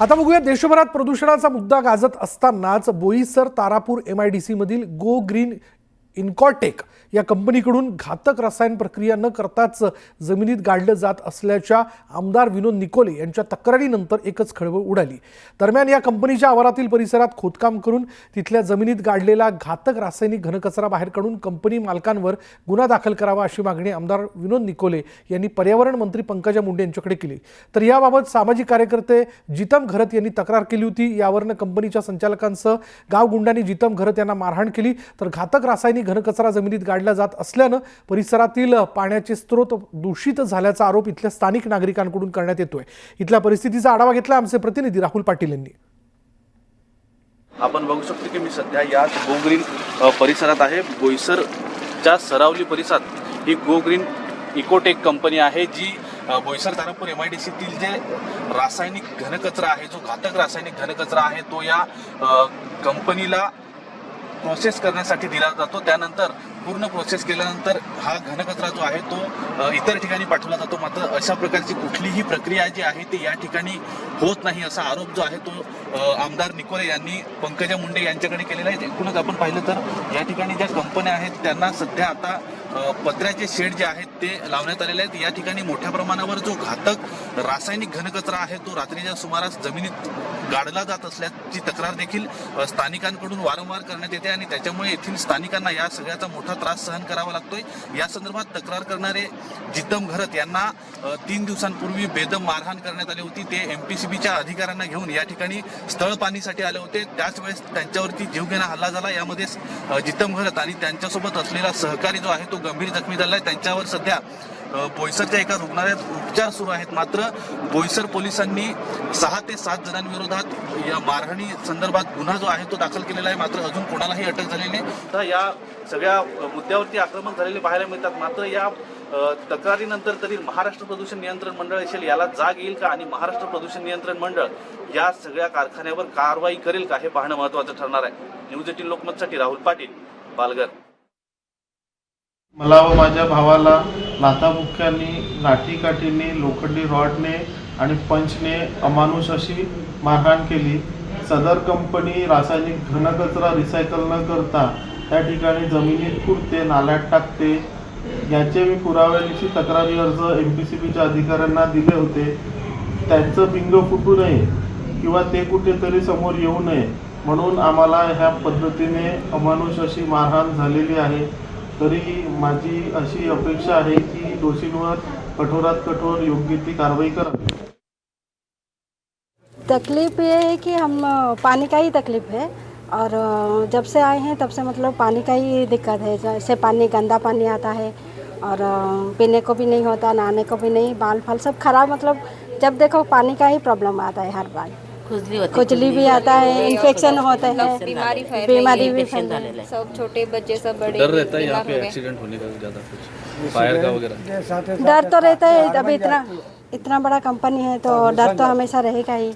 आता बघूया, देशभरात प्रदूषणाचा मुद्दा गाजत असतानाच बोईसर तारापूर MIDC मधील गो ग्रीन इन्कॉटेक या कंपनीकडून घातक रसायन प्रक्रिया न करताच जमिनीत गाडलं जात असल्याच्या आमदार विनोद निकोले यांच्या तक्रारीनंतर एकच खळबळ उडाली। दरम्यान या कंपनीच्या आवारातील परिसरात खोदकाम करून तिथल्या जमिनीत गाडलेला घातक रासायनिक घनकचरा बाहेर काढून कंपनी मालकांवर गुन्हा दाखल करावा अशी मागणी आमदार विनोद निकोले यांनी पर्यावरण मंत्री पंकजा मुंडे यांच्याकडे केली। तर याबाबत सामाजिक कार्यकर्ते जितम घरत यांनी तक्रार केली होती। यावरनं कंपनीच्या संचालकांसह गावगुंडांनी जितम घरत यांना मारहाण केली। तर घातक रासायनिक घनकचरा जमिनीत गाडला जात असल्यानं परिसरातील पाण्याचे स्रोत दूषित झाल्याचा आरोप इथल्या स्थानिक नागरिकांकडून करण्यात येतोय। इथल्या परिस्थितीचा आढावा घेतला आमचे प्रतिनिधी राहुल पाटील यांनी। आपण बघू शकतो की मी सध्या या गो ग्रीन परिसरात आहे। बोईसरच्या सरावली परिसरात ही गो ग्रीन इकोटेक कंपनी आहे, जी बोईसर तारापूर MIDC तील जे रासायनिक घनकचरा आहे, जो घातक रासायनिक घनकचरा आहे, तो या कंपनीला प्रोसेस करण्यासाठी दिला जातो। त्यानंतर पूर्ण प्रोसेस केल्यानंतर हा घनकचरा जो आहे तो इतर ठिकाणी पाठवला जातो। मात्र अशा प्रकारची कुठलीही प्रक्रिया जी आहे ती या ठिकाणी होत नाही असा आरोप जो आहे तो आमदार निकोले यांनी पंकजा मुंडे यांच्याकडे केलेला आहे। एकूणच आपण पाहिलं तर या ठिकाणी ज्या कंपन्या आहेत त्यांना सध्या आता पत्र्याचे शेड जे आहेत ते लावण्यात आलेले आहेत। या ठिकाणी मोठ्या प्रमाणावर जो घातक रासायनिक घनकचरा आहे तो रात्रीच्या सुमारास जमिनीत गाडला जात असल्याची तक्रार देखील स्थानिकांकडून वारंवार करण्यात येते आणि त्याच्यामुळे येथील स्थानिकांना या सगळ्याचा मोठा त्रास सहन करावा लागतोय। या संदर्भात तक्रार करणारे जितम घरत यांना 3 दिवसांपूर्वी बेदम मारहाण करण्यात आली होती। ते MPCBच्या अधिकाऱ्यांना घेऊन या ठिकाणी स्थळ पाहणीसाठी आले होते। त्याच वेळेस त्यांच्यावरती जीवघेणा हल्ला झाला। यामध्ये जितम घरत आणि त्यांच्यासोबत असलेला सहकारी जो आहे तो गंभीर जखमी झाला आहे। त्यांच्यावर सध्या बोईसरच्या एका रुग्णालयात उपचार सुरू आहेत। मात्र बोईसर पोलिसांनी 6 ते 7 जणांविरोधात या मारहाणी संदर्भात गुन्हा जो आहे तो दाखल केलेला आहे। मात्र अजून कोणालाही अटक झालेली नाही। तर या सगळ्या मुद्द्यावरती आक्रमक झालेले पाहायला मिळतात। मात्र या तक्रारीनंतर तरी महाराष्ट्र प्रदूषण नियंत्रण मंडळ असेल याला जाग येईल का आणि महाराष्ट्र प्रदूषण नियंत्रण मंडळ या सगळ्या कारखान्यावर कारवाई करेल का हे पाहणं महत्त्वाचं ठरणार आहे। न्यूज 18 लोकमतसाठी राहुल पाटील, पालघर। मला व माझ्या भावाला लाथाबुक्क्यांनी, लाठीकाठीने, लोखंडी रॉडने आणि पंचने अमानुष अशी मारहाण केली। सदर कंपनी रासायनिक घनकचरा रिसायकल न करता त्या ठिकाणी जमिनीत पुरते, नाल्यात टाकते। याचे मी पुराव्यानिशी तक्रारी अर्ज MPCBच्या अधिकाऱ्यांना दिले होते। त्यांचं बिंग फुटू नये किंवा ते कुठेतरी समोर येऊ नये म्हणून आम्हाला ह्या पद्धतीने अमानुष अशी मारहाण झालेली आहे। तरी माझी अशी अपेक्षा आहे की दोषींवर कठोरात कठोर योग्य ती कार्रवाई करावी। तकलीफ ये है कि हम पानी का ही तकलीफ है और जब से आए हैं तब से मतलब पानी का ही दिक्कत है। जैसे पानी गंदा पानी आता है और पीने को भी नहीं होता, नहाने को भी नहीं, बाल फाल सब खराब, मतलब जब देखो पानी का ही प्रॉब्लम आता है हर बार। खुजली भी आता है, इन्फेक्शन होता है, बीमारी भी फैलती, सब छोटे बच्चे सब बड़े। डर रहता है यहाँ पे एक्सीडेंट होने का ज़्यादा, कुछ फायर का वगैरह डर तो रहता है। अभी इतना बड़ा कंपनी है तो डर तो हमेशा रहेगा ही।